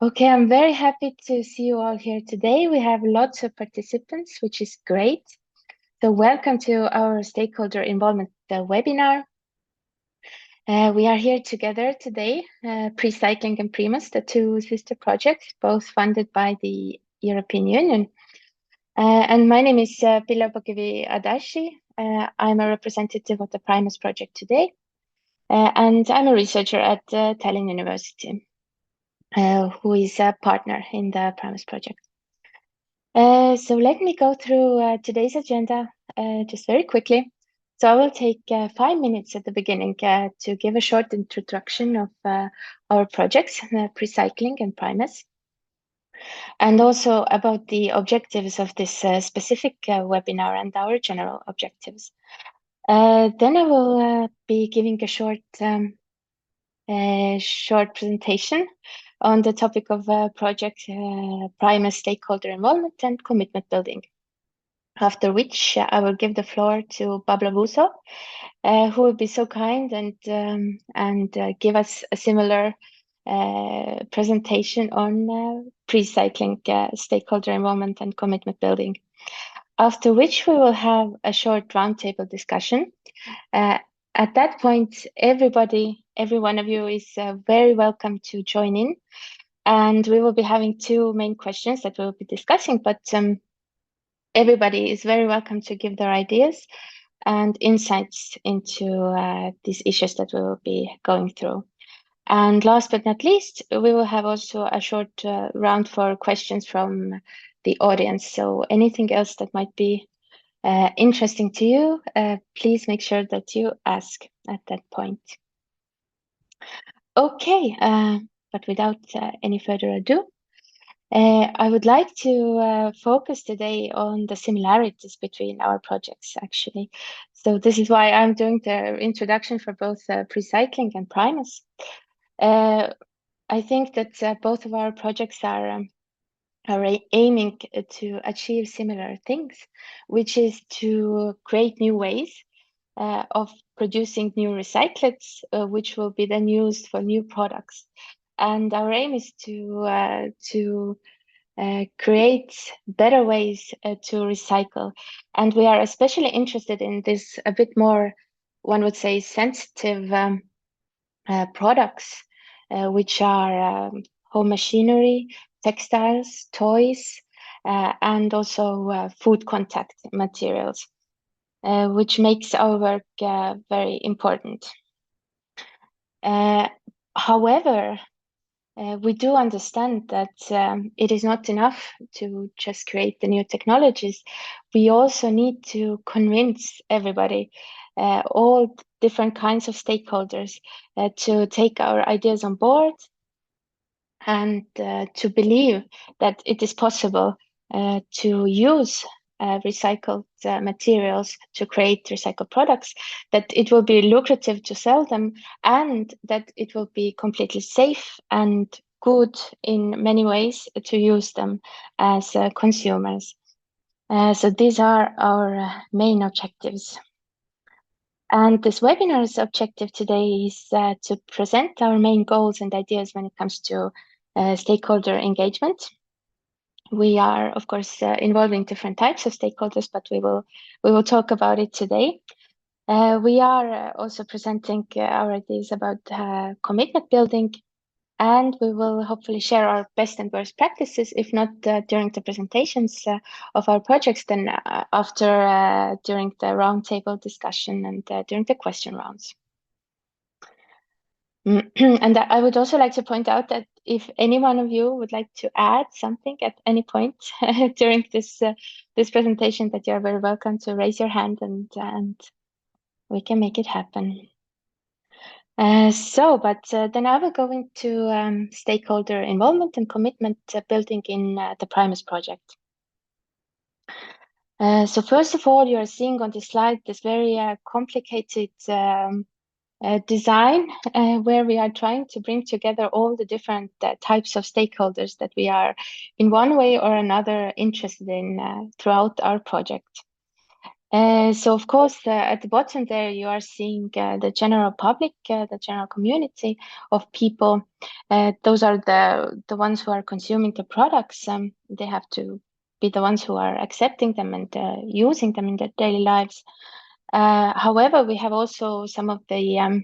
Okay, I'm very happy to see you all here today. We have lots of participants, which is great. So welcome to our stakeholder involvement webinar. We are here together today, PRecycling and PRIMUS, the two sister projects, both funded by the European Union. And my name is Pilla Bokevi Adashi. I'm a representative of the PRIMUS project today, and I'm a researcher at Tallinn University. Who is a partner in the PRIMUS project. So let me go through today's agenda just very quickly. So I will take 5 minutes at the beginning to give a short introduction of our projects, PRecycling and PRIMUS, and also about the objectives of this specific webinar and our general objectives. Then I will be giving a short presentation on the topic of project PRIMUS stakeholder involvement and commitment building. After which I will give the floor to Pablo Buso, who will be so kind and give us a similar presentation on PRecycling stakeholder involvement and commitment building. After which we will have a short roundtable discussion. At that point, every one of you is very welcome to join in. And we will be having two main questions that we'll be discussing, but everybody is very welcome to give their ideas and insights into these issues that we will be going through. And last but not least, we will have also a short round for questions from the audience. So anything else that might be interesting to you, please make sure that you ask at that point. Okay, but without any further ado, I would like to focus today on the similarities between our projects, actually. So this is why I'm doing the introduction for both PRecycling and PRIMUS. I think that both of our projects are aiming to achieve similar things, which is to create new ways of producing new recyclates, which will be then used for new products. And our aim is to create better ways to recycle. And we are especially interested in this a bit more, one would say, sensitive products, which are home machinery, textiles, toys, and also food contact materials, which makes our work very important. However, we do understand that it is not enough to just create the new technologies. We also need to convince everybody, all different kinds of stakeholders, to take our ideas on board and to believe that it is possible to use recycled materials to create recycled products, that it will be lucrative to sell them, and that it will be completely safe and good in many ways to use them as consumers. So these are our main objectives. And this webinar's objective today is to present our main goals and ideas when it comes to stakeholder engagement. We are, of course, involving different types of stakeholders, but we will talk about it today. We are also presenting our ideas about commitment building, and we will hopefully share our best and worst practices, if not during the presentations of our projects, then after during the roundtable discussion and during the question rounds. And I would also like to point out that if any one of you would like to add something at any point during this presentation, that you're very welcome to raise your hand and we can make it happen. Then I will go into stakeholder involvement and commitment building in the PRIMUS project. So first of all, you are seeing on this slide this very complicated design where we are trying to bring together all the different types of stakeholders that we are in one way or another interested in throughout our project. So of course, at the bottom there, you are seeing the general public, the general community of people. Those are the ones who are consuming the products. They have to be the ones who are accepting them and using them in their daily lives. However, we have also some of the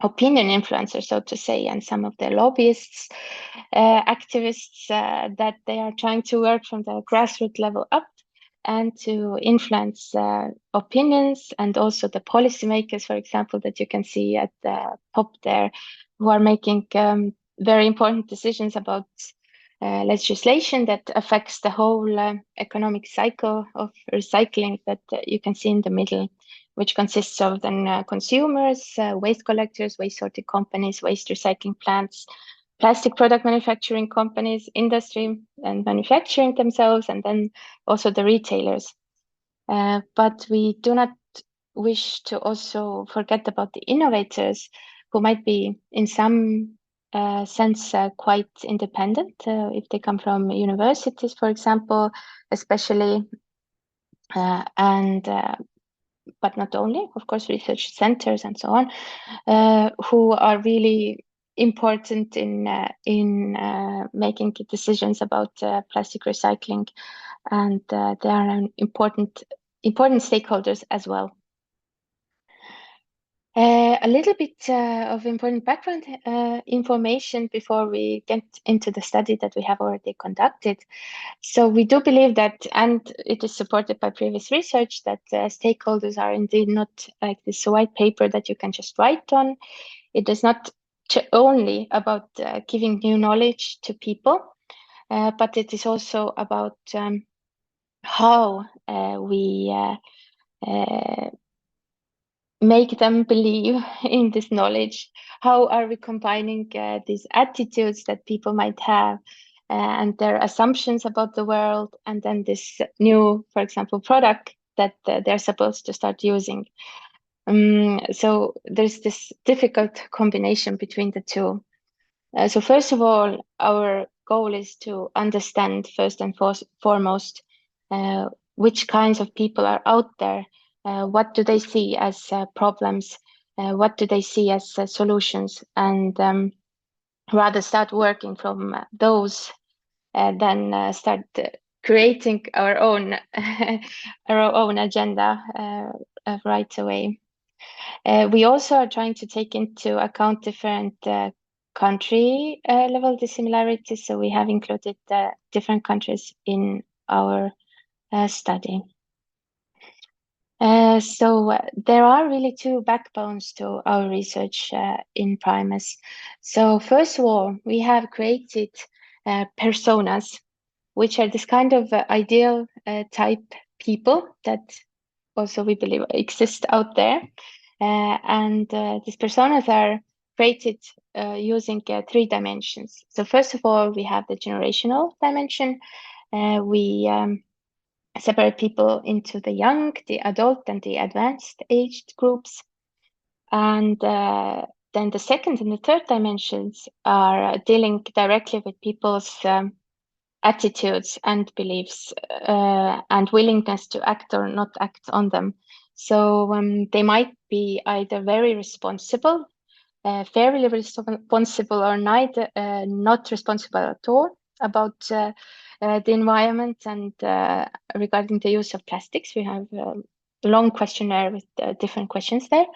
opinion influencers, so to say, and some of the lobbyists, activists that they are trying to work from the grassroots level up and to influence opinions, and also the policymakers, for example, that you can see at the top there, who are making very important decisions about legislation that affects the whole economic cycle of recycling that you can see in the middle, which consists of then consumers, waste collectors, waste sorting companies, waste recycling plants, plastic product manufacturing companies, industry and manufacturing themselves, and then also the retailers. But we do not wish to also forget about the innovators who might be in some sense quite independent if they come from universities, for example, especially, and but not only, of course, research centers and so on, who are really important in making decisions about plastic recycling, and they are an important stakeholders as well. A little bit of important background information before we get into the study that we have already conducted. So we do believe that, and it is supported by previous research, that stakeholders are indeed not like this white paper that you can just write on. It is not only about giving new knowledge to people, but it is also about how we make them believe in this knowledge. How are we combining these attitudes that people might have and their assumptions about the world, and then this new, for example, product that they're supposed to start using. So there's this difficult combination between the two. So first of all, our goal is to understand first and foremost which kinds of people are out there. What do they see as problems? What do they see as solutions? And rather start working from those than start creating our own our own agenda right away. We also are trying to take into account different country level dissimilarities. So we have included different countries in our study. So there are really two backbones to our research in PRIMUS. So first of all, we have created personas, which are this kind of ideal type people that also we believe exist out there. And these personas are created using 3 dimensions. So first of all, we have the generational dimension. We separate people into the young, the adult, and the advanced aged groups. And then the second and the third dimensions are dealing directly with people's attitudes and beliefs and willingness to act or not act on them. So they might be either very responsible, fairly responsible, or neither not responsible at all about the environment and regarding the use of plastics. We have a long questionnaire with different questions there.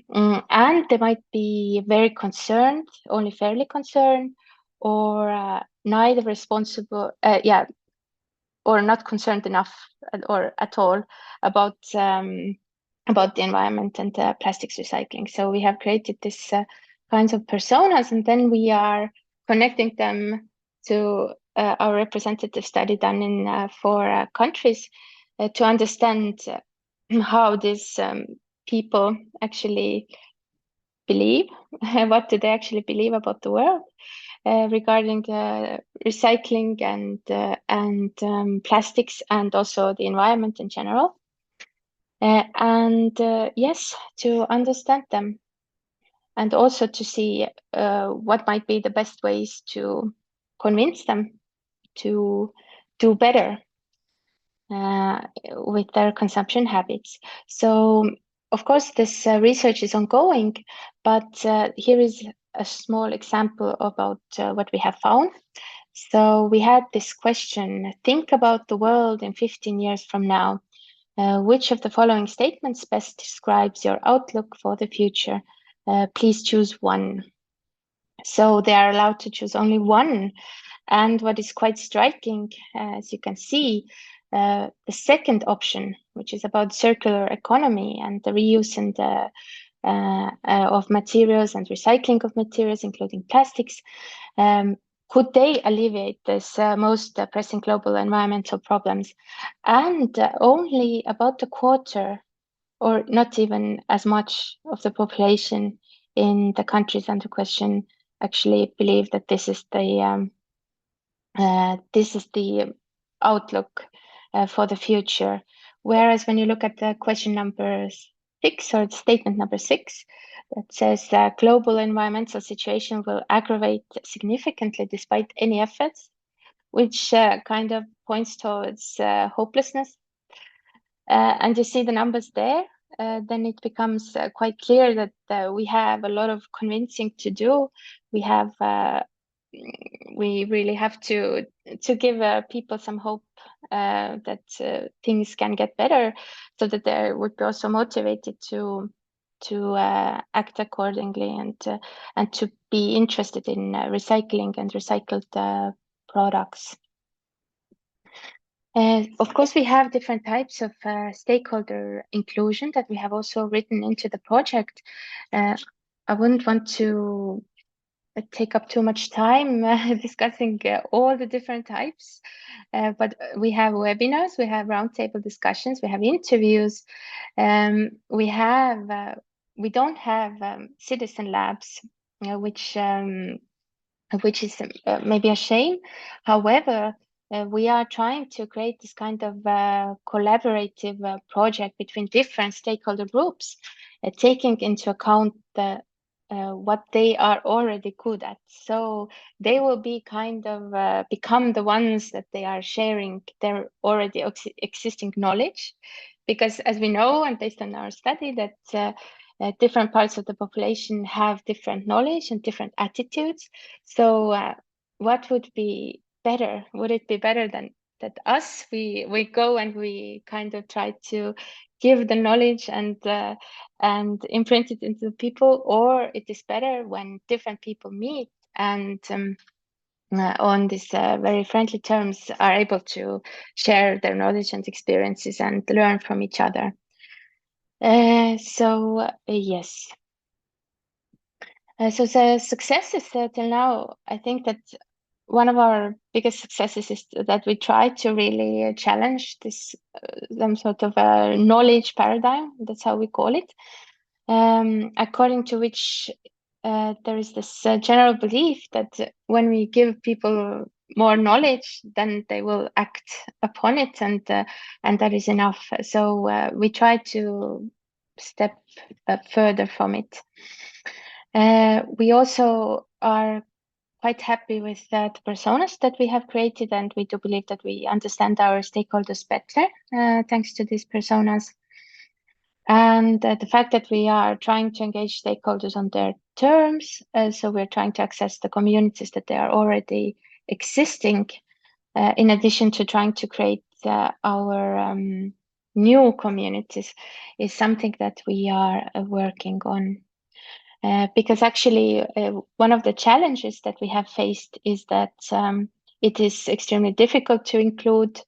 And they might be very concerned, only fairly concerned, or neither responsible, or not concerned enough or at all about the environment and plastics recycling. So we have created this kinds of personas, and then we are connecting them to our representative study done in 4 countries to understand how these people actually believe, what do they actually believe about the world regarding recycling and plastics, and also the environment in general. And yes, to understand them, and also to see what might be the best ways to convince them to do better. with their consumption habits. So, of course, this research is ongoing, but here is a small example about what we have found. So we had this question, think about the world in 15 years from now. Which of the following statements best describes your outlook for the future? Please choose one. So they are allowed to choose only one. And what is quite striking, as you can see, the second option, which is about circular economy and the reuse and of materials and recycling of materials, including plastics, could they alleviate this most pressing global environmental problems? And only about a quarter, or not even as much of the population in the countries under question, actually believe that this is the outlook for the future. Whereas when you look at the question number 6, or statement number 6, that says that global environmental situation will aggravate significantly despite any efforts, which kind of points towards hopelessness. And you see the numbers there, then it becomes quite clear that we have a lot of convincing to do. We really have to give people some hope that things can get better, so that they would be also motivated to act accordingly and to be interested in recycling and recycled products. Of course, we have different types of stakeholder inclusion that we have also written into the project. I wouldn't want to take up too much time discussing all the different types, but we have webinars, we have roundtable discussions, we have interviews, we don't have citizen labs, which is maybe a shame. However, we are trying to create this kind of collaborative project between different stakeholder groups, taking into account what they are already good at. So they will be kind of become the ones that they are sharing their already existing knowledge. Because as we know, and based on our study, that different parts of the population have different knowledge and different attitudes. So what would be better? Would it be better than that us? We go and we kind of try to give the knowledge and imprint it into people, or it is better when different people meet and on these very friendly terms are able to share their knowledge and experiences and learn from each other. Yes. So the successes till now, I think that one of our biggest successes is that we try to really challenge this some sort of a knowledge paradigm. That's how we call it, according to which there is this general belief that when we give people more knowledge, then they will act upon it, and that is enough. So we try to step further from it. We also are quite happy with the personas that we have created, and we do believe that we understand our stakeholders better thanks to these personas. And the fact that we are trying to engage stakeholders on their terms, so we're trying to access the communities that they are already existing, in addition to trying to create our new communities, is something that we are working on. Because actually, one of the challenges that we have faced is that it is extremely difficult to include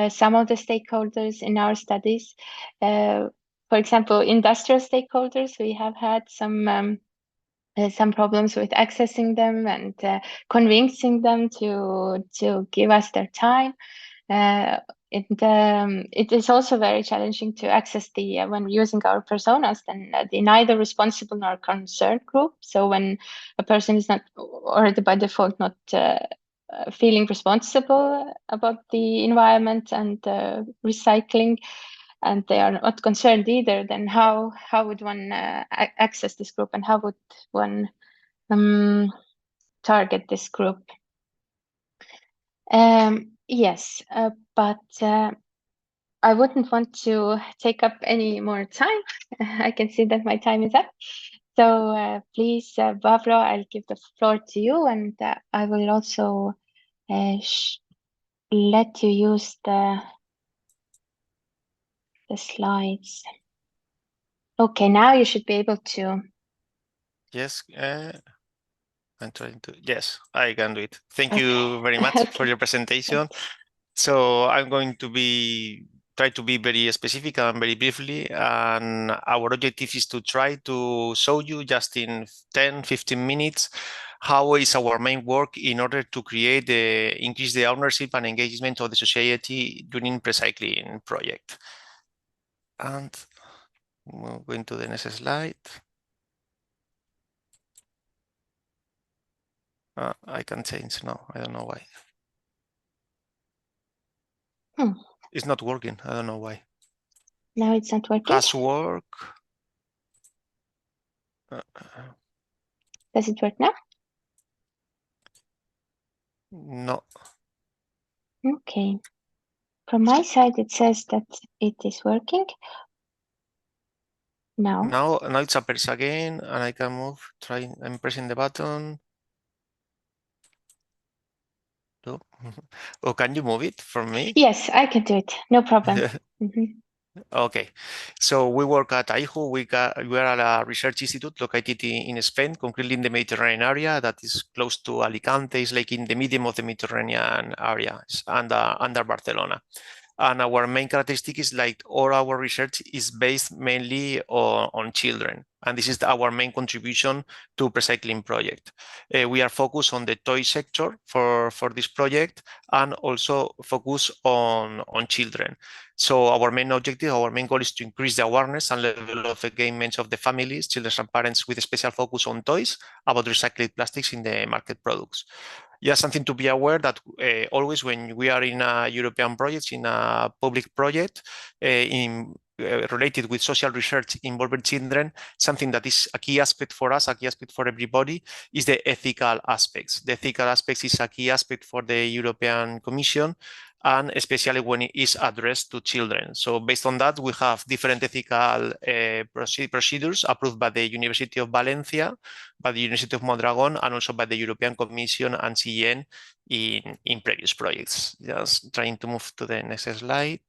some of the stakeholders in our studies. For example, industrial stakeholders, we have had some problems with accessing them and convincing them to give us their time. It is also very challenging to access the when using our personas, then the neither responsible nor concerned group. So when a person is not already by default not feeling responsible about the environment and recycling, and they are not concerned either, then how would one access this group, and how would one target this group? Yes, but I wouldn't want to take up any more time. I can see that my time is up. So please, Pablo, I'll give the floor to you, and I will also let you use the slides. Okay, now you should be able to. Yes, I'm trying to. Yes, I can do it. Thank you very much for your presentation. So I'm going to try to be very specific and very briefly. And our objective is to try to show you just in 10, 15 minutes how is our main work in order to increase the ownership and engagement of the society during PRecycling project. And we're going to the next slide. I can change now. I don't know why. It's not working. I don't know why. Now it's not working. Has work. Does it work now? No. Okay. From my side, it says that it is working. Now it appears again, and I can move. I'm pressing the button. No. Oh, can you move it for me? Yes, I can do it. No problem. Okay, so we work at AIJU. We are at a research institute located in Spain, concretely in the Mediterranean area that is close to Alicante. It's like in the medium of the Mediterranean area, under Barcelona. And our main characteristic is like all our research is based mainly on children. And this is our main contribution to PRecycling project. We are focused on the toy sector for this project and also focus on children. So our main objective, our main goal is to increase the awareness and level of engagement of the families, children and parents with a special focus on toys about recycled plastics in the market products. Just something to be aware that always when we are in a European project, in a public project, related with social research involving children, something that is a key aspect for us, a key aspect for everybody, is the ethical aspects. The ethical aspects is a key aspect for the European Commission, and especially when it is addressed to children. So based on that, we have different ethical procedures approved by the University of Valencia, by the University of Mondragon, and also by the European Commission and CEN in previous projects. Just trying to move to the next slide.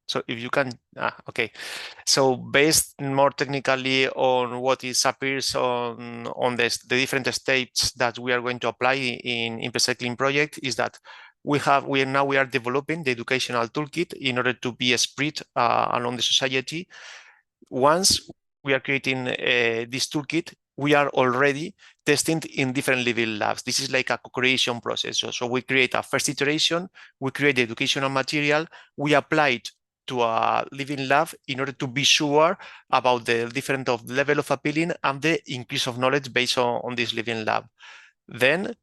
So if you can, okay. So based more technically on what appears on the different steps that we are going to apply in PRecycling project is that we are developing the educational toolkit in order to be spread along the society. Once we are creating this toolkit, we are already testing in different living labs. This is like a co-creation process. So we create a first iteration, we create the educational material, we apply it to a living lab in order to be sure about the different level of appealing and the increase of knowledge based on this living lab. Then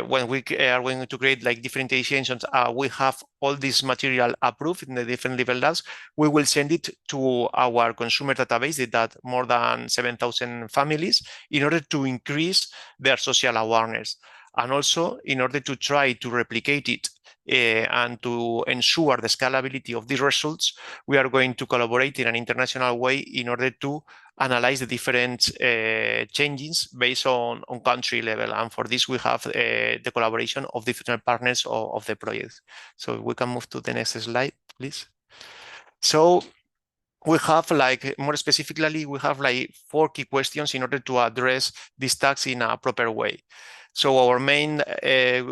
when we are going to create like different iterations, we have all this material approved in the different level labs. We will send it to our consumer database that more than 7,000 families in order to increase their social awareness. And also in order to try to replicate it and to ensure the scalability of these results, we are going to collaborate in an international way in order to analyze the different changes based on country level. And for this, we have the collaboration of different partners of the project. So we can move to the next slide, please. So we have more specifically, we have 4 key questions in order to address these tasks in a proper way. So our main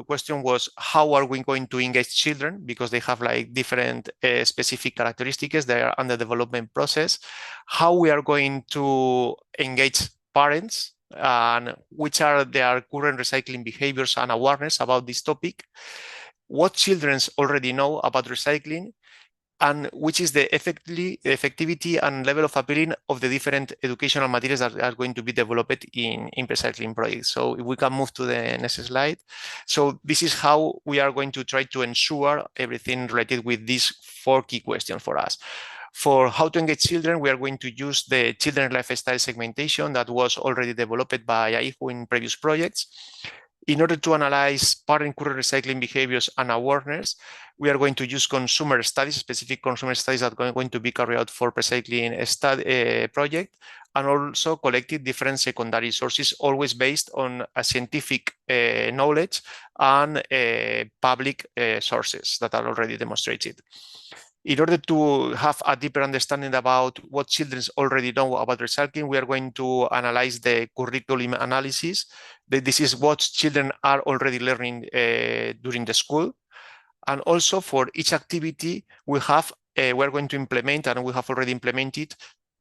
question was, how are we going to engage children? Because they have different specific characteristics. They are under development process. How we are going to engage parents, and which are their current recycling behaviors and awareness about this topic. What children already know about recycling, and which is the effectivity and level of appealing of the different educational materials that are going to be developed in PRecycling projects. So if we can move to the next slide. So this is how we are going to try to ensure everything related with these 4 key questions for us. For how to engage children, we are going to use the children lifestyle segmentation that was already developed by AIJU in previous projects. In order to analyze parent current recycling behaviors and awareness, we are going to use consumer studies, specific consumer studies that are going to be carried out for recycling study, project, and also collected different secondary sources, always based on a scientific knowledge and public sources that are already demonstrated. In order to have a deeper understanding about what children already know about recycling, we are going to analyze the curriculum analysis. This is what children are already learning during the school. And also for each activity, we're going to implement, and we have already implemented,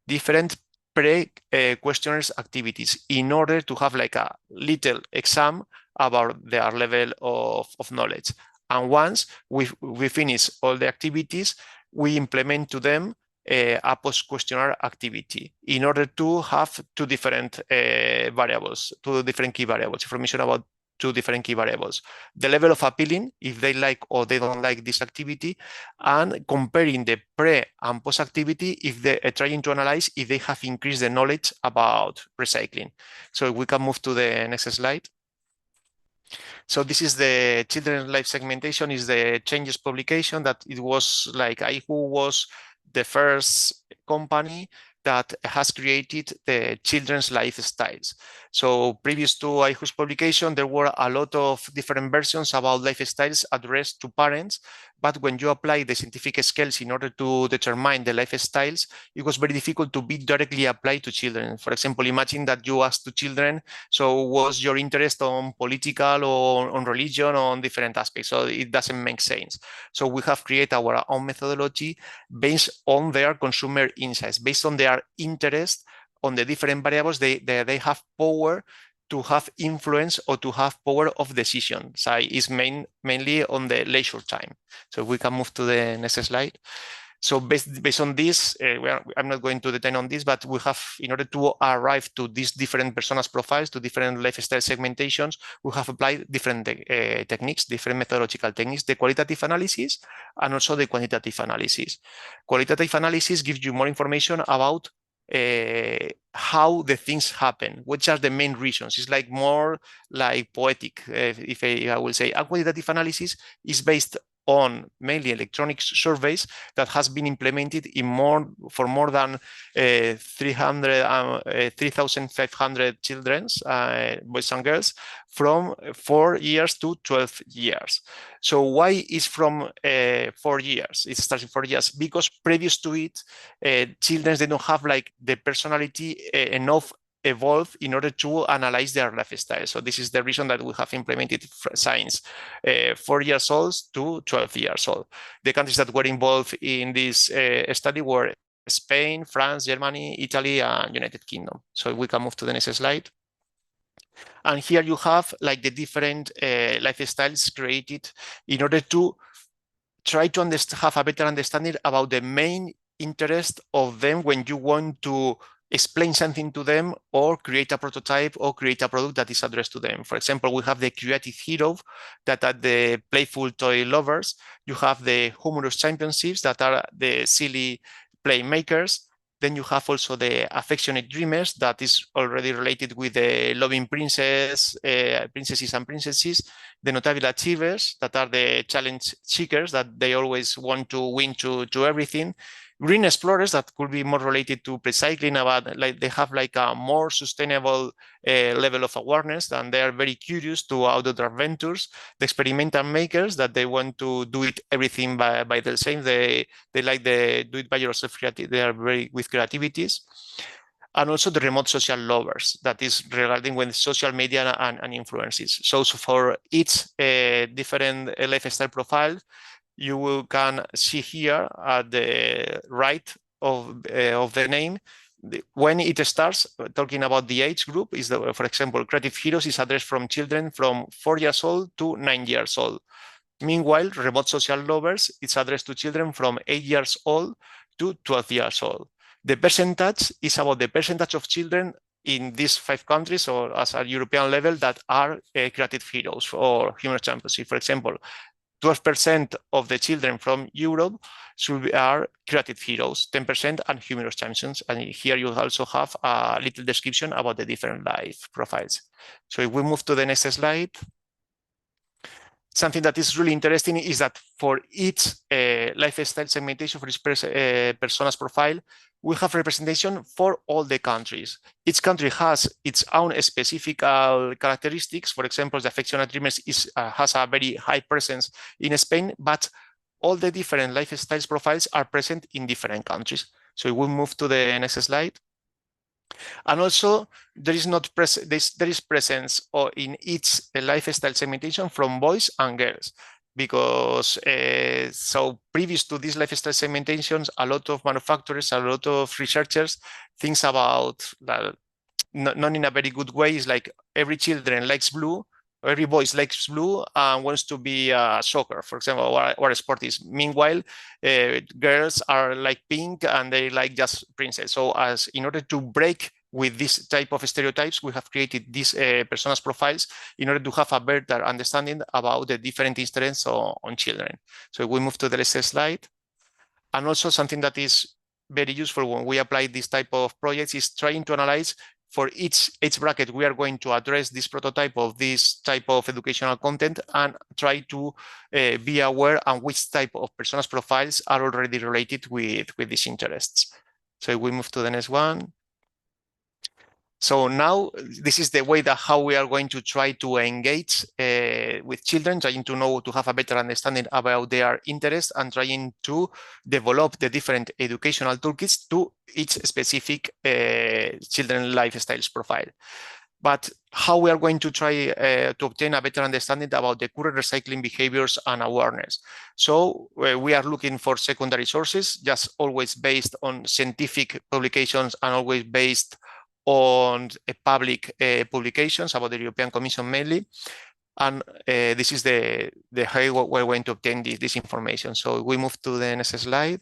different pre-questionnaires activities in order to have like a little exam about their level of knowledge. And once we finish all the activities, we implement to them a post-questionnaire activity in order to have two different variables, two different key variables, information about two different key variables. The level of appealing, if they like or they don't like this activity, and comparing the pre and post activity if they are trying to analyze if they have increased the knowledge about recycling. So we can move to the next slide. So this is the children's life segmentation, is the changes publication that it was like IHU was the first company that has created the children's lifestyles. So previous to IHU's publication, there were a lot of different versions about lifestyles addressed to parents. But when you apply the scientific scales in order to determine the lifestyles, it was very difficult to be directly applied to children. For example, imagine that you ask to children, so what's your interest on political or on religion or on different aspects? So it doesn't make sense. So we have created our own methodology based on their consumer insights, based on their interest on the different variables. They have power to have influence or to have power of decision. So it's mainly on the leisure time. So we can move to the next slide. So based on this, I'm not going to detain on this, but we have, in order to arrive to these different personas profiles, to different lifestyle segmentations, we have applied different techniques, different methodological techniques, the qualitative analysis and also the quantitative analysis. Qualitative analysis gives you more information about how the things happen, which are the main reasons. It's like more like poetic, if I will say. A quantitative analysis is based on mainly electronic surveys that has been implemented for more than 3,500 children, boys and girls, from 4 years to 12 years. So why is from 4 years? It starts in 4 years because previous to it, children, they don't have like the personality enough evolve in order to analyze their lifestyle. So this is the reason that we have implemented science 4 years old to 12 years old. The countries that were involved in this study were Spain, France, Germany, Italy, and United Kingdom. So we can move to the next slide. And here you have like the different lifestyles created in order to try to have a better understanding about the main interest of them when you want to explain something to them or create a prototype or create a product that is addressed to them. For example, we have the creative hero that are the playful toy lovers. You have the humorous championships that are the silly playmakers. Then you have also the affectionate dreamers that is already related with the loving princesses and princesses. The notable achievers that are the challenge seekers that they always want to win to everything. Green explorers that could be more related to recycling, about like they have like a more sustainable level of awareness and they are very curious to outdoor adventures. The experimental makers that they want to do it everything by themselves. They like the do it by yourself creative. They are very with creativities. And also the remote social lovers, that is regarding with social media and influences. So for each different lifestyle profile, you can see here at the right of the name, when it starts talking about the age group, is the, for example, Creative Heroes is addressed from children from 4 years old to 9 years old. Meanwhile, Remote Social Lovers is addressed to children from 8 years old to 12 years old. The percentage is about the percentage of children in these 5 countries or as a European level that are creative heroes or human championship. For example, 12% of the children from Europe are creative heroes, 10% and humorous champions. And here you also have a little description about the different life profiles. So if we move to the next slide, something that is really interesting is that for each lifestyle segmentation, for each persona's profile, we have representation for all the countries. Each country has its own specific characteristics. For example, the affectionate dreamers has a very high presence in Spain, but all the different lifestyle profiles are present in different countries. So we will move to the next slide. And also, there is presence in each lifestyle segmentation from boys and girls, because so previous to these lifestyle segmentations, a lot of manufacturers, a lot of researchers thinks about that, not in a very good way. Is like every children likes blue, every boy likes blue and wants to be soccer, for example, or a sportist. Meanwhile, girls are like pink and they like just princess. So as in order to break with this type of stereotypes, we have created these personas profiles in order to have a better understanding about the different incidents on children. So we move to the next slide. And also something that is very useful when we apply this type of projects is trying to analyze for each age bracket, we are going to address this prototype of this type of educational content and try to be aware on which type of personas profiles are already related with these interests. So we move to the next one. So now this is the way that how we are going to try to engage with children, trying to have a better understanding about their interests and trying to develop the different educational toolkits to each specific children lifestyles profile. But how we are going to try to obtain a better understanding about the current recycling behaviors and awareness. So we are looking for secondary sources, just always based on scientific publications and always based on public publications about the European Commission mainly. And this is the how we're going to obtain this information. So we move to the next slide.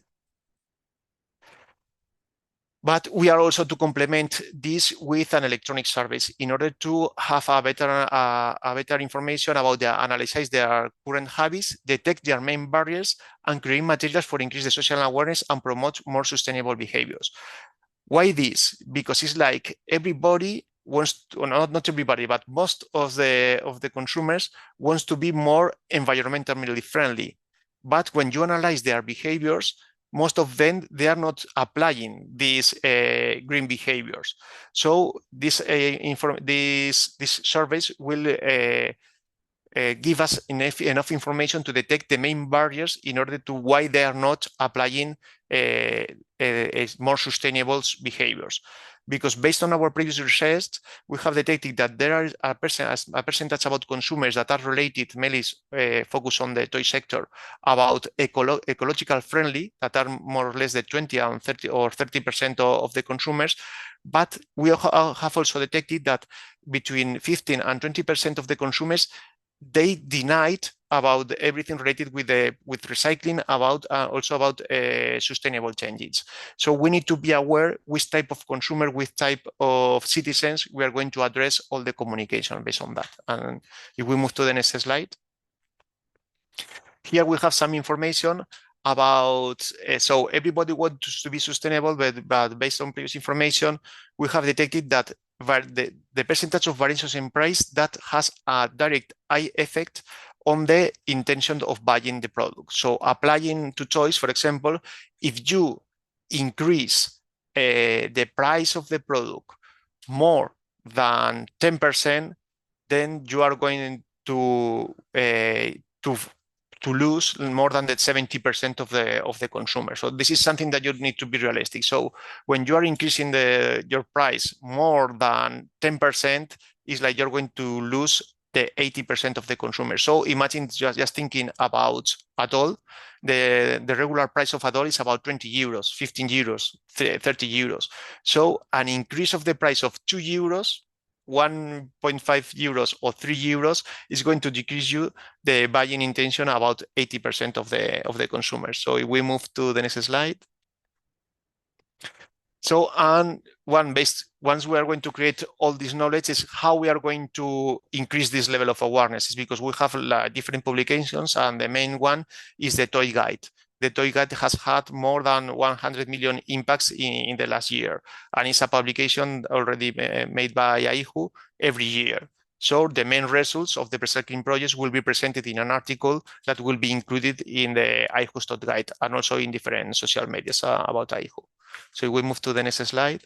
But we are also to complement this with an electronic service in order to have a better information about analyze their current habits, detect their main barriers, and create materials for increase the social awareness and promote more sustainable behaviors. Why this? Because it's like everybody wants to, not everybody, but most of the consumers wants to be more environmentally friendly. But when you analyze their behaviors, most of them, they are not applying these green behaviors. So this surveys will give us enough information to detect the main barriers in order to why they are not applying more sustainable behaviors. Because based on our previous research, we have detected that there are a percentage about consumers that are related, mainly focus on the toy sector, about ecological friendly, that are more or less the 20 and 30 or 30% of the consumers. But we have also detected that between 15 and 20% of the consumers, they denied about everything related with recycling, about also about sustainable changes. So we need to be aware which type of consumer, which type of citizens we are going to address all the communication based on that. And if we move to the next slide. Here we have some information about, so everybody wants to be sustainable, but based on previous information, we have detected that the percentage of variations in price that has a direct eye effect on the intention of buying the product. So applying to choice, for example, if you increase the price of the product more than 10%, then you are going to lose more than the 70% of the consumer. So this is something that you need to be realistic. So when you are increasing your price more than 10%, it's like you're going to lose the 80% of the consumer. So imagine just thinking about adult. The regular price of adult is about 20 euros, 15 euros, 30 euros. So an increase of the price of 2 euros, 1.5 euros or 3 euros is going to decrease you the buying intention about 80% of the consumers. So if we move to the next slide. So, and once we are going to create all this knowledge is how we are going to increase this level of awareness is because we have different publications, and the main one is the toy guide. The toy guide has had more than 100 million impacts in the last year, and it's a publication already made by AIHU every year. So the main results of the PRecycling projects will be presented in an article that will be included in the AIHU Toy Guide and also in different social medias about AIHU. So we move to the next slide.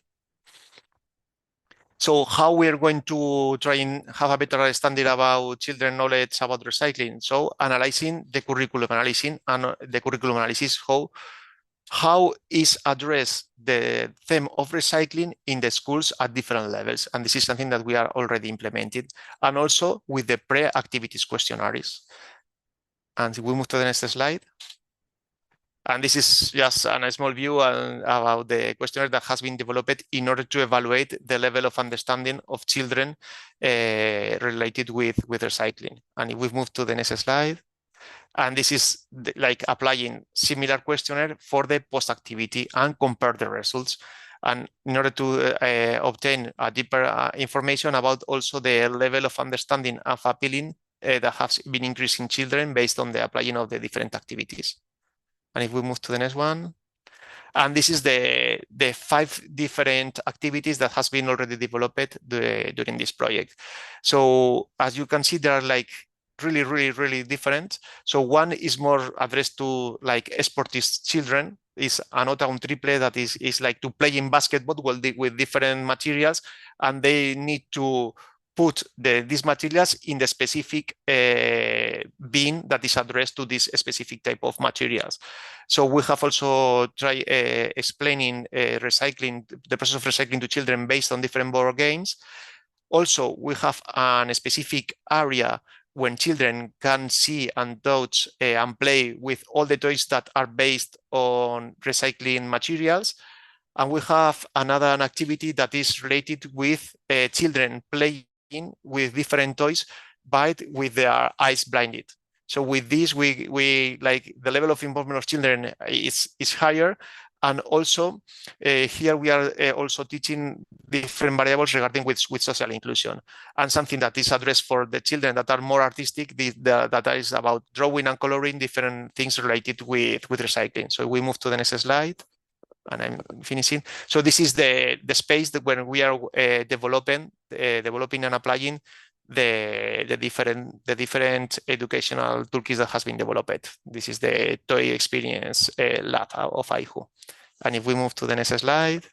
So how we are going to try and have a better understanding about children knowledge about recycling. So analyzing the curriculum, analysis, how is addressed the theme of recycling in the schools at different levels. And this is something that we are already implemented. And also with the pre-activities questionnaires. And we move to the next slide. And this is just a small view about the questionnaire that has been developed in order to evaluate the level of understanding of children related with recycling. And if we move to the next slide, and this is like applying similar questionnaire for the post-activity and compare the results. And in order to obtain a deeper information about also the level of understanding of appealing that has been increasing children based on the applying of the different activities. And if we move to the next one, and this is the 5 different activities that has been already developed during this project. So as you can see, there are like really different. So one is more addressed to like sportist children. Is a nota un triple that is like to play in basketball with different materials, and they need to put these materials in the specific bin that is addressed to this specific type of materials. So we have also tried explaining recycling, the process of recycling to children based on different board games. Also, we have a specific area when children can see and touch and play with all the toys that are based on recycling materials. And we have another activity that is related with children playing with different toys, but with their eyes blinded. So with this, we like the level of involvement of children is higher. And also here we are also teaching different variables regarding with social inclusion, and something that is addressed for the children that are more artistic, that is about drawing and coloring different things related with recycling. So we move to the next slide. And I'm finishing. So this is the space that when we are developing and applying the different educational toolkits that has been developed. This is the toy experience lab of AIHU. And if we move to the next slide,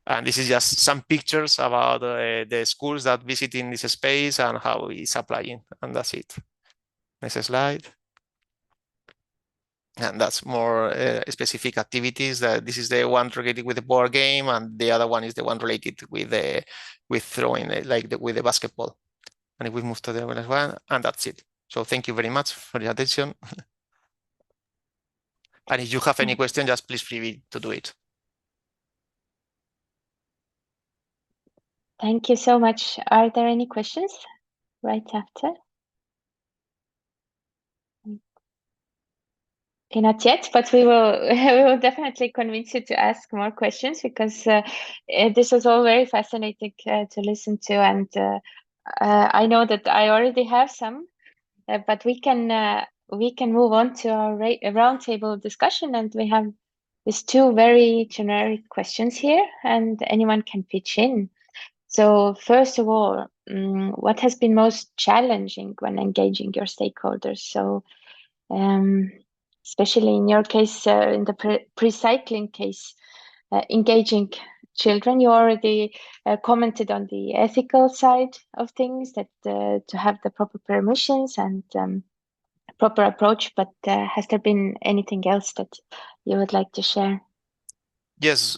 and this is just some pictures about the schools that visit in this space and how it's applying, and that's it. Next slide. And that's more specific activities. That this is the one related with the board game, and the other one is the one related with throwing, with the basketball. And if we move to the next one, and that's it. So thank you very much for your attention. And if you have any question, just please free to do it. Thank you so much. Are there any questions right after? Not yet, but we will definitely convince you to ask more questions, because this was all very fascinating to listen to, and I know that I already have some, but we can move on to our roundtable discussion, and we have these 2 very generic questions here, and anyone can pitch in. So first of all, what has been most challenging when engaging your stakeholders? So especially in your case, in the PRecycling case, engaging children, you already commented on the ethical side of things, that to have the proper permissions and proper approach, but has there been anything else that you would like to share? Yes,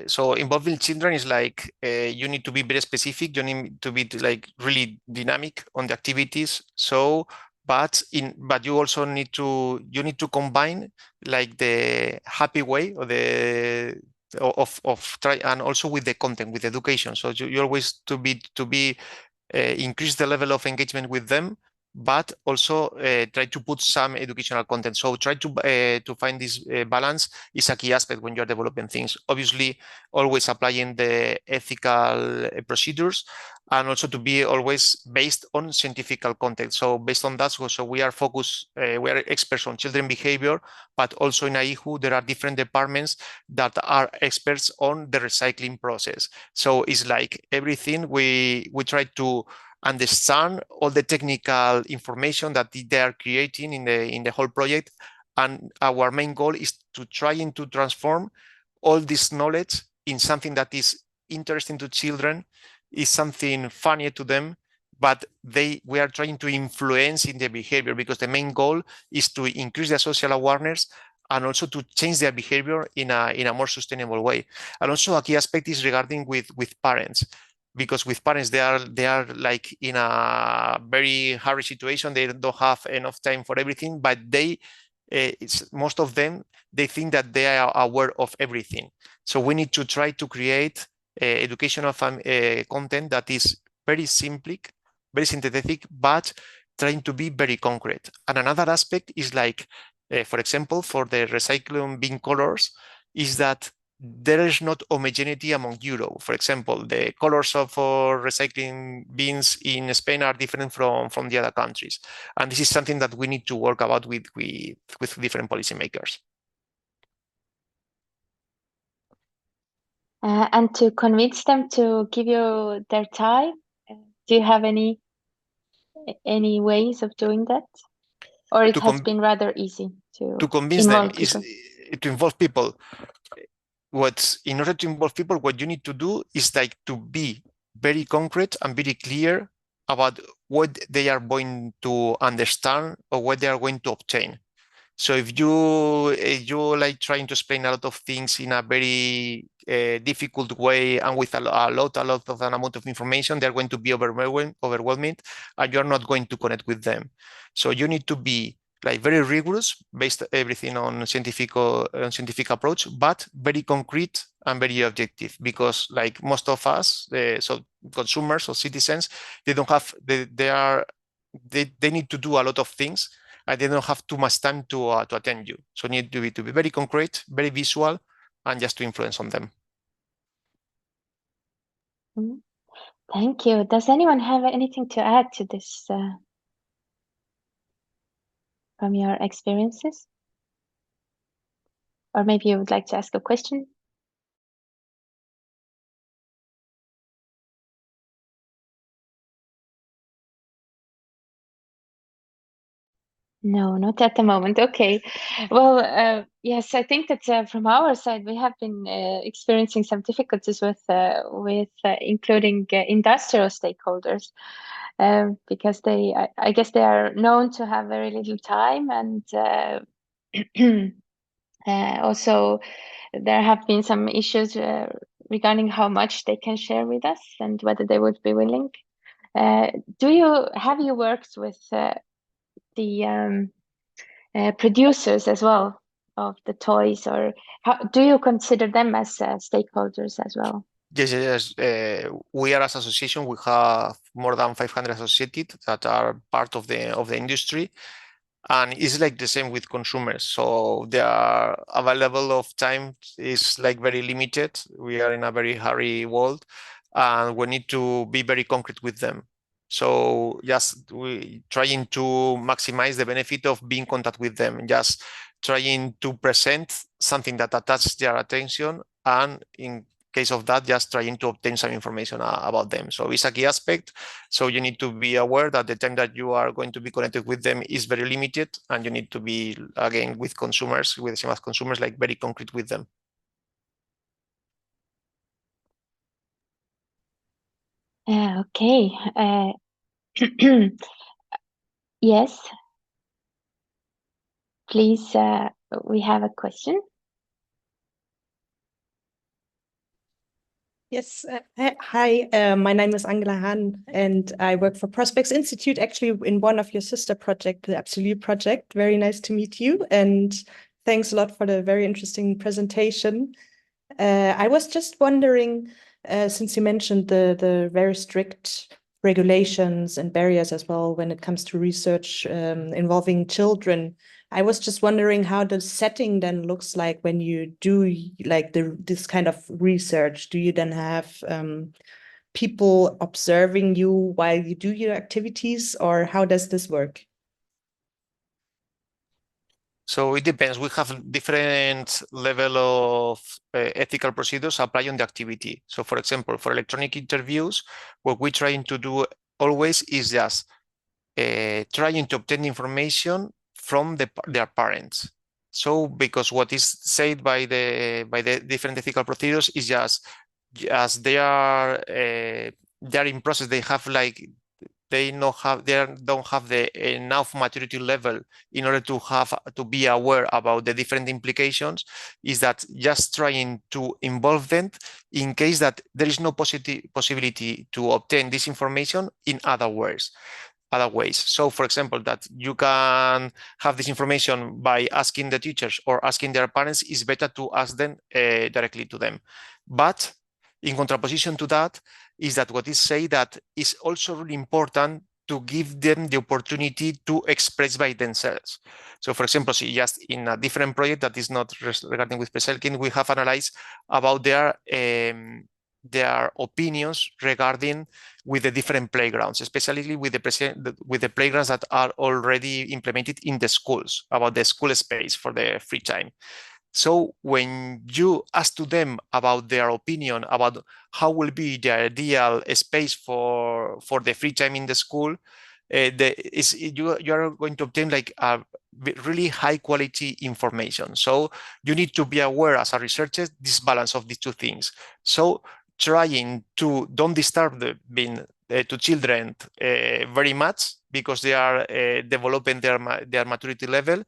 so involving children is like you need to be very specific. You need to be like really dynamic on the activities. So, but you also need to combine like the happy way or the of try, and also with the content, with education. So you always to be increase the level of engagement with them, but also try to put some educational content. So try to find this balance is a key aspect when you're developing things. Obviously, always applying the ethical procedures, and also to be always based on scientific context. So based on that, so we are focused, we are experts on children behavior, but also in AIHU, there are different departments that are experts on the recycling process. So it's like everything we try to understand all the technical information that they are creating in the whole project. And our main goal is to trying to transform all this knowledge in something that is interesting to children, is something funny to them, but we are trying to influence in their behavior, because the main goal is to increase their social awareness and also to change their behavior in a more sustainable way. And also a key aspect is regarding with parents, because with parents they are like in a very hurry situation. They don't have enough time for everything, but most of them, they think that they are aware of everything. So we need to try to create educational content that is very simplic, very synthetic, but trying to be very concrete. And another aspect is like, for example, for the recycling bin colors, is that there is not homogeneity among Europe. For example, the colors of recycling bins in Spain are different from the other countries. And this is something that we need to work about with different policymakers. And to convince them to give you their time, do you have any ways of doing that? Or it has been rather easy to convince them is to involve people. In order to involve people, what you need to do is like to be very concrete and very clear about what they are going to understand or what they are going to obtain. So if you like trying to explain a lot of things in a very difficult way and with a lot of an amount of information, they're going to be overwhelmed, and you're not going to connect with them. So you need to be like very rigorous, based everything on scientific approach, but very concrete and very objective. Because like most of us, so consumers or citizens, they don't have they need to do a lot of things, and they don't have too much time to attend you. So you need to be very concrete, very visual, and just to influence on them. Thank you. Does anyone have anything to add to this from your experiences? Or maybe you would like to ask a question? No, not at the moment. Okay. Well, yes, I think that from our side, we have been experiencing some difficulties with including industrial stakeholders, because I guess they are known to have very little time, and also there have been some issues regarding how much they can share with us and whether they would be willing. Have you worked with the producers as well of the toys, or do you consider them as stakeholders as well? Yes. We are as association. We have more than 500 associated that are part of the industry, and it's like the same with consumers. So their available of time is like very limited. We are in a very hurry world, and we need to be very concrete with them. So just we trying to maximize the benefit of being in contact with them, just trying to present something that attaches their attention, and in case of that, just trying to obtain some information about them. So it's a key aspect. So you need to be aware that the time that you are going to be connected with them is very limited, and you need to be, again, with consumers, with the same as consumers, like very concrete with them. Okay. Yes. Please, we have a question. Yes. Hi, my name is Angela Hahn, and I work for Prospects Institute, actually in one of your sister projects, the Absolute project. Very nice to meet you, and thanks a lot for the very interesting presentation. I was just wondering, since you mentioned the very strict regulations and barriers as well when it comes to research involving children. I was just wondering how the setting then looks like when you do like this kind of research. Do you then have people observing you while you do your activities, or how does this work? So it depends. We have different level of ethical procedures applied on the activity. So for example, for electronic interviews, what we're trying to do always is just trying to obtain information from their parents. So because what is said by the different ethical procedures is just as they are in process, they have like they don't have the enough maturity level in order to be aware about the different implications, is that just trying to involve them in case that there is no possibility to obtain this information in other ways. So for example, that you can have this information by asking the teachers or asking their parents, is better to ask them directly to them. But in contraposition to that is that what is said that is also really important to give them the opportunity to express by themselves. So for example, see, just in a different project that is not regarding with PRecycling, we have analyzed about their opinions regarding with the different playgrounds, especially with the playgrounds that are already implemented in the schools, about the school space for the free time. So when you ask to them about their opinion about how will be the ideal space for the free time in the school, you are going to obtain like a really high quality information. So you need to be aware as a researcher this balance of these two things. So trying to don't disturb to children very much because they are developing their maturity level,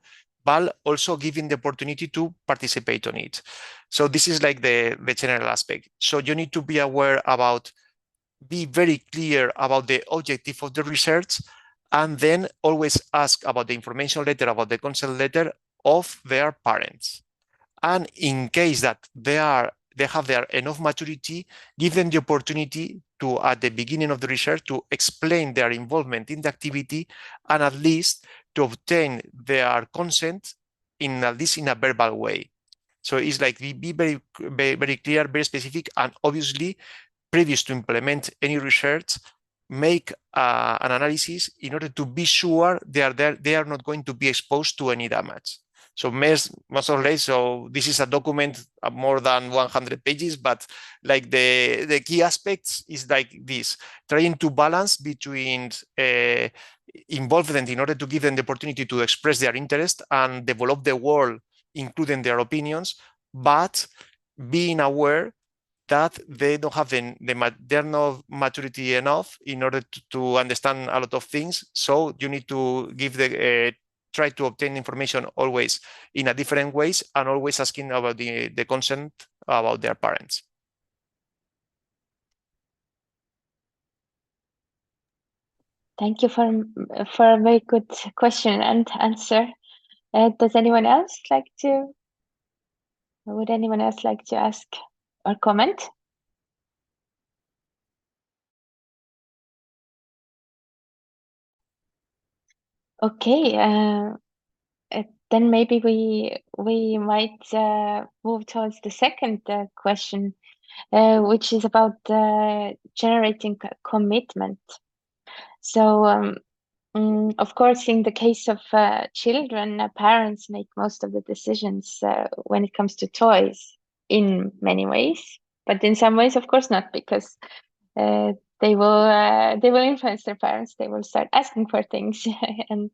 but also giving the opportunity to participate on it. So this is like the general aspect. So you need to be aware about, be very clear about the objective of the research, and then always ask about the information letter, about the consent letter of their parents. And in case that they have their enough maturity, give them the opportunity to, at the beginning of the research, to explain their involvement in the activity and at least to obtain their consent in at least in a verbal way. So it's like be very, very clear, very specific, and obviously previous to implement any research, make an analysis in order to be sure they are not going to be exposed to any damage. So most or less, so this is a document of more than 100 pages, but like the key aspects is like this, trying to balance between involvement in order to give them the opportunity to express their interest and develop the world, including their opinions, but being aware that they don't have they're not maturity enough in order to understand a lot of things. So you need to give try to obtain information always in a different ways and always asking about the consent about their parents. Thank you for a very good question and answer. Would anyone else like to ask or comment? Okay, then maybe we might move towards the second question, which is about generating commitment. So, of course, in the case of children, parents make most of the decisions when it comes to toys in many ways, but in some ways, of course, not, because they will influence their parents. They will start asking for things, and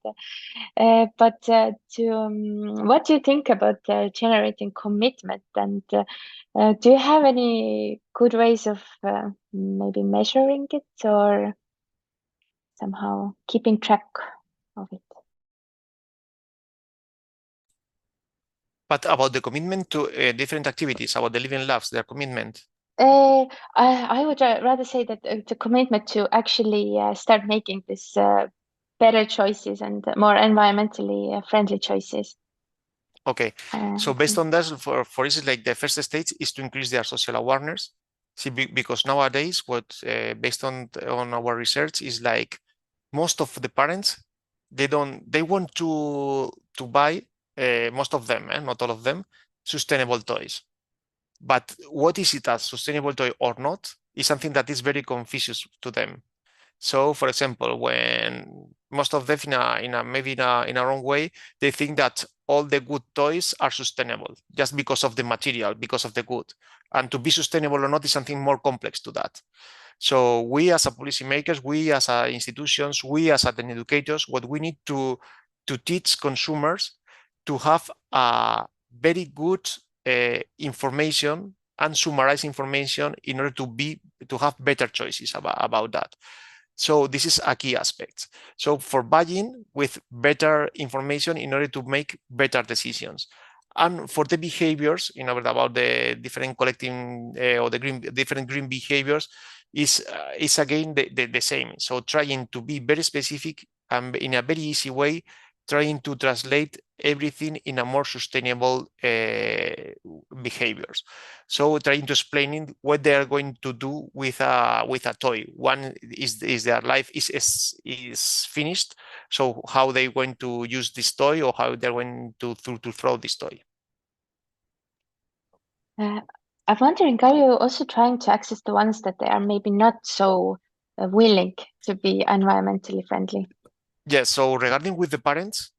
what do you think about generating commitment? And do you have any good ways of maybe measuring it or somehow keeping track of it? But about the commitment to different activities, about the living labs, their commitment. I would rather say that the commitment to actually start making this better choices and more environmentally friendly choices. Okay, so based on that, for instance, like the first stage is to increase their social awareness. See, because nowadays, what based on our research is like most of the parents they want to buy most of them, not all of them, sustainable toys. But what is it as sustainable toy or not is something that is very confusing to them. So, for example, when most of them maybe in a wrong way, they think that all the good toys are sustainable just because of the material, because of the good. And to be sustainable or not is something more complex to that. So we as a policymakers, we as a institutions, we as a educators, what we need to teach consumers to have a very good information and summarize information in order to have better choices about that. So this is a key aspect. So for buying with better information in order to make better decisions. And for the behaviors, about the different collecting or the different green behaviors is again the same. So trying to be very specific and in a very easy way, trying to translate everything in a more sustainable behaviors. So trying to explain what they are going to do with a toy. One is their life is finished. So how they going to use this toy or how they're going to throw this toy. I'm wondering, are you also trying to access the ones that they are maybe not so willing to be environmentally friendly? Yes. So regarding with the parents,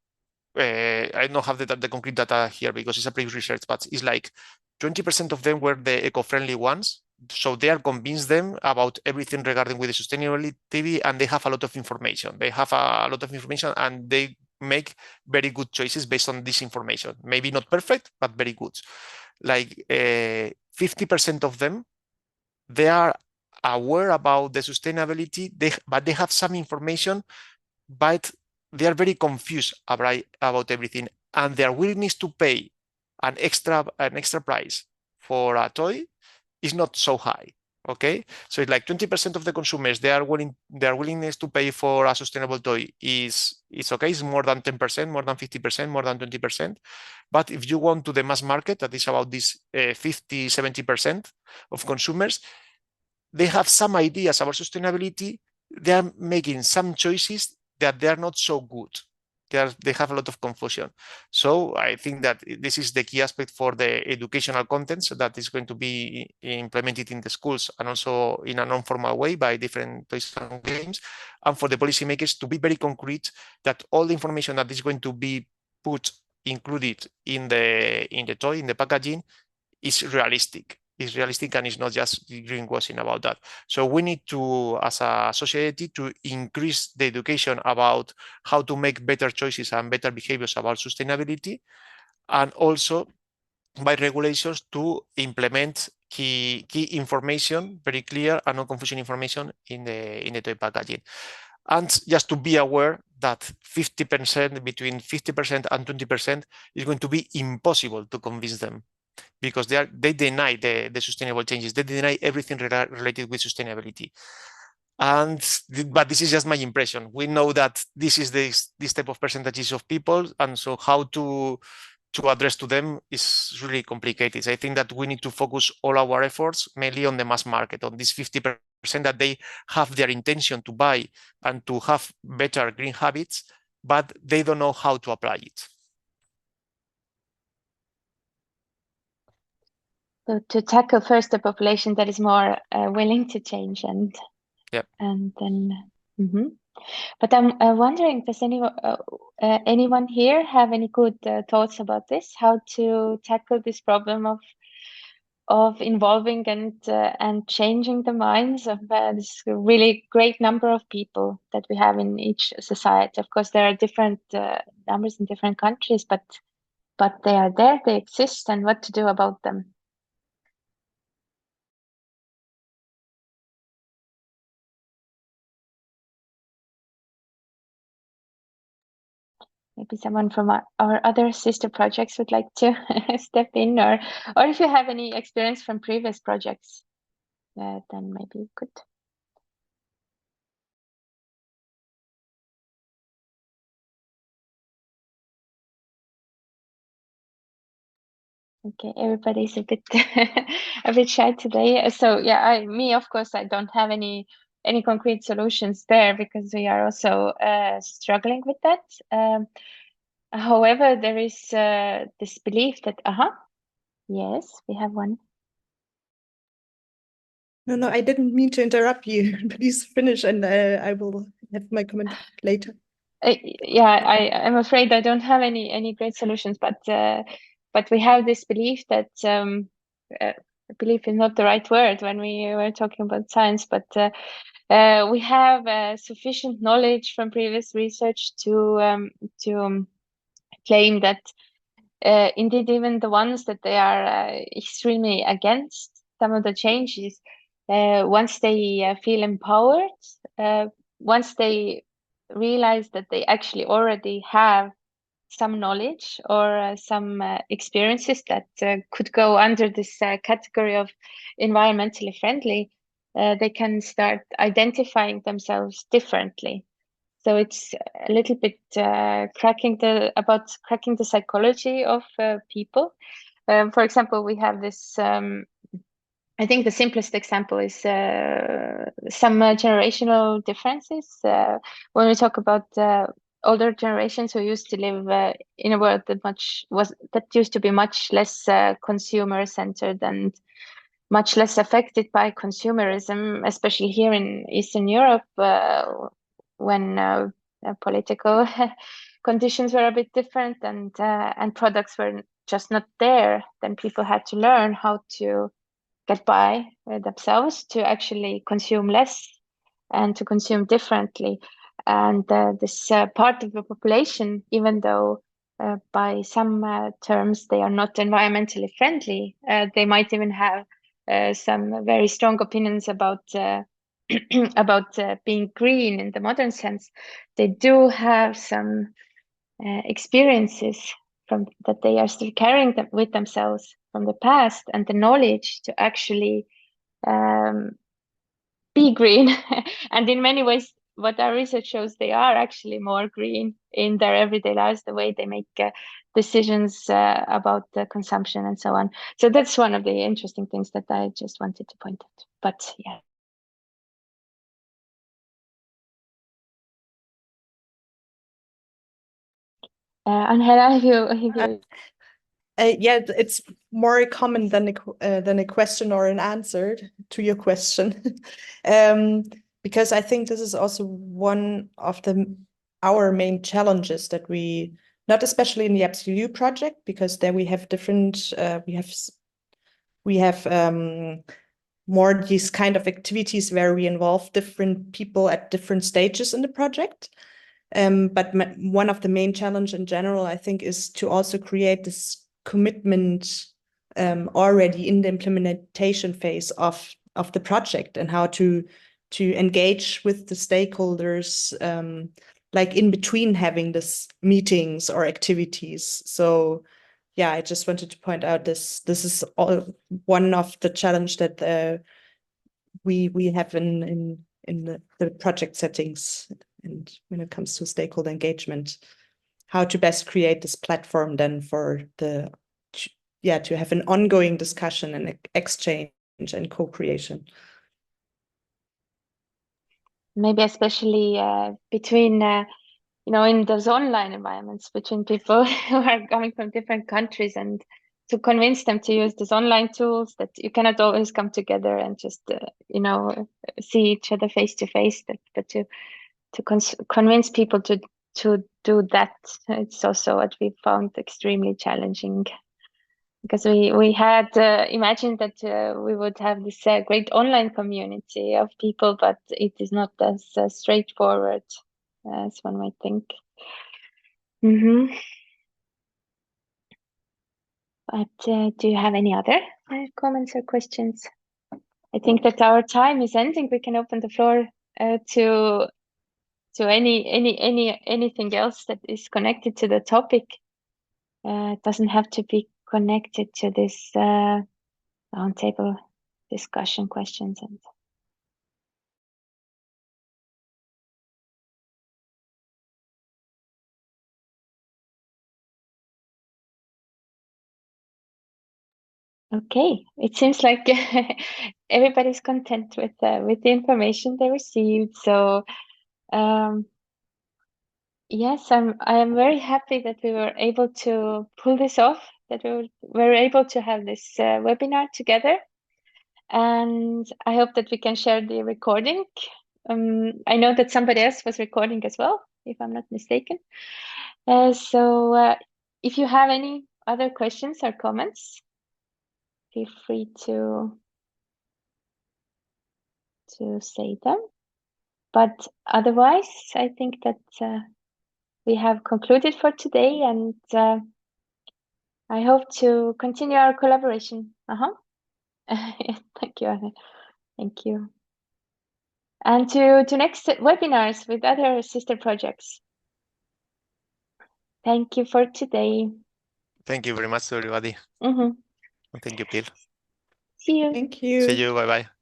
I don't have the concrete data here because it's a previous research, but it's like 20% of them were the eco-friendly ones. So they are convinced them about everything regarding with the sustainability, and they have a lot of information. They have a lot of information, and they make very good choices based on this information. Maybe not perfect, but very good. Like 50% of them, they are aware about the sustainability, but they have some information, but they are very confused about everything, and their willingness to pay an extra price for a toy is not so high. Okay, so it's like 20% of the consumers their willingness to pay for a sustainable toy is okay. It's more than 10%, more than 50%, more than 20%. But if you want to the mass market, that is about this 50-70% of consumers, they have some ideas about sustainability. They are making some choices that they are not so good. They have a lot of confusion. So I think that this is the key aspect for the educational contents that is going to be implemented in the schools and also in a non-formal way by different toys and games. And for the policymakers to be very concrete that all the information that is going to be included in the toy, in the packaging, is realistic. Is realistic and it's not just greenwashing about that. So we need to, as a society, to increase the education about how to make better choices and better behaviors about sustainability, and also by regulations to implement key information, very clear and non-confusion information in the toy packaging. And just to be aware that 50%, between 50% and 20% is going to be impossible to convince them, because they deny the sustainable changes. They deny everything related with sustainability. But this is just my impression. We know that this is this type of percentages of people, and so how to address to them is really complicated. I think that we need to focus all our efforts mainly on the mass market, on this 50% that they have their intention to buy and to have better green habits, but they don't know how to apply it. So to tackle first the population that is more willing to change, and Yep. and then. But I'm wondering, does anyone here have any good thoughts about this? How to tackle this problem of involving and changing the minds of this really great number of people that we have in each society? Of course, there are different numbers in different countries, but they are there, they exist, and what to do about them? Maybe someone from our other sister projects would like to step in, or if you have any experience from previous projects, then maybe you could. Okay, everybody's a bit a bit shy today. So yeah, of course, I don't have any concrete solutions there because we are also struggling with that. However, there is this belief that, yes, we have one. No, I didn't mean to interrupt you. Please finish, and I will have my comment later. Yeah, I'm afraid I don't have any great solutions, but we have this belief that belief is not the right word when we were talking about science, but we have sufficient knowledge from previous research to claim that indeed even the ones that they are extremely against some of the changes, once they feel empowered, once they realize that they actually already have some knowledge or some experiences that could go under this category of environmentally friendly, they can start identifying themselves differently. So it's a little bit cracking the psychology of people. For example, we have this. I think the simplest example is some generational differences. When we talk about older generations who used to live in a world that used to be much less consumer centered and much less affected by consumerism, especially here in Eastern Europe, when political conditions were a bit different and products were just not there. Then people had to learn how to get by themselves, to actually consume less and to consume differently. And this part of the population, even though by some terms they are not environmentally friendly, they might even have some very strong opinions about about being green in the modern sense. They do have some experiences from that they are still carrying them with themselves from the past, and the knowledge to actually um, be green. And in many ways, what our research shows, they are actually more green in their everyday lives, the way they make decisions about the consumption and so on. So that's one of the interesting things that I just wanted to point out. But yeah. Angela, if you Yeah, it's more common than a question or an answer to your question, because I think this is also one of our main challenges that we, not especially in the Absolute project, because there we have different we have more these kind of activities where we involve different people at different stages in the project. But one of the main challenge in general, I think, is to also create this commitment already in the implementation phase of the project, and how to engage with the stakeholders, like in between having this meetings or activities. So yeah, I just wanted to point out this is all one of the challenge that we have in the project settings, and when it comes to stakeholder engagement, how to best create this platform then for to have an ongoing discussion and exchange and co-creation. maybe especially between in those online environments, between people who are coming from different countries, and to convince them to use these online tools, that you cannot always come together and just see each other face to face, but to convince people to do that, it's also what we found extremely challenging, because we had imagined that we would have this great online community of people, but it is not as straightforward as one might think. But do you have any other comments or questions? I think that our time is ending. We can open the floor to anything else that is connected to the topic. It doesn't have to be connected to this roundtable discussion questions and Okay, it seems like everybody's content with the information they received. So yes, I am very happy that we were able to pull this off, that were able to have this webinar together. And I hope that we can share the recording. I know that somebody else was recording as well, if I'm not mistaken. So if you have any other questions or comments, feel free to say them. But otherwise, I think that we have concluded for today, and I hope to continue our collaboration. Thank you, Anne. Thank you. And to next webinars with other sister projects. Thank you for today. Thank you very much to everybody. Mm-hmm. Thank you, Pil. See you. Thank you. See you. Bye bye.